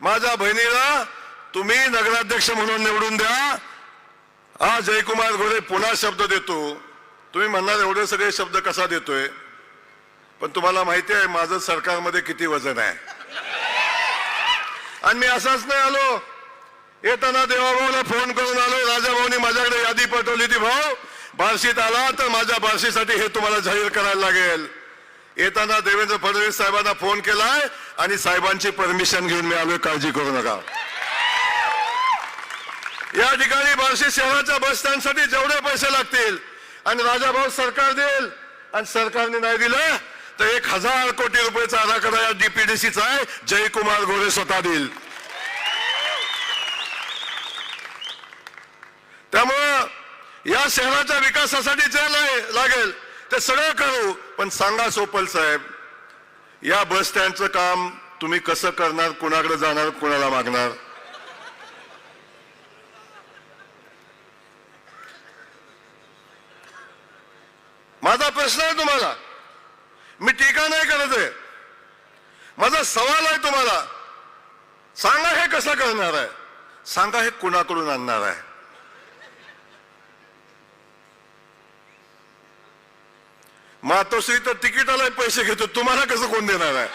माझ्या बहिणीला तुम्ही नगराध्यक्ष म्हणून निवडून द्या। हा जयकुमार घोडे पुन्हा शब्द देतो। तुम्ही म्हणणार एवढे सगळे शब्द कसा देतोय, पण तुम्हाला माहिती आहे माझं सरकारमध्ये किती वजन आहे। आणि मी असाच नाही आलो, येताना देवाभाऊला फोन करून आलो। राजाभाऊनी माझ्याकडे यादी पाठवली ती, भाऊ बार्शीत आला तर माझ्या बार्शीसाठी हे तुम्हाला जाहीर करायला लागेल। येताना देवेंद्र फडणवीस साहेबांना फोन केलाय आणि साहेबांची परमिशन घेऊन मी आलोय, काळजी करू नका। या ठिकाणी बार्शी शहराच्या बस स्टँडसाठी जेवढे पैसे लागतील आणि राजाभाऊ सरकार देईल, आणि सरकारने नाही दिलं तर 1000 कोटी रुपयाचा आराखडा या डीपीडीसीचा आहे, जयकुमार घोडे स्वतः देईल। त्यामुळं या शहराच्या विकासासाठी जे लागेल ते सगळं करू। पण सांगा सोपल साहेब, या बस स्टँडचं काम तुम्ही कसं करणार, कुणाकडे जाणार, कुणाला मागणार? माझा प्रश्न आहे तुम्हाला, मी टीका नाही करत आहे, माझा सवाल आहे तुम्हाला। सांगा हे कसं करणार आहे, सांगा हे कुणाकडून आणणार आहे? मातोश्री तर तिकिटाला पैसे घेतो, तुम्हाला कसं कोण देणार आहे?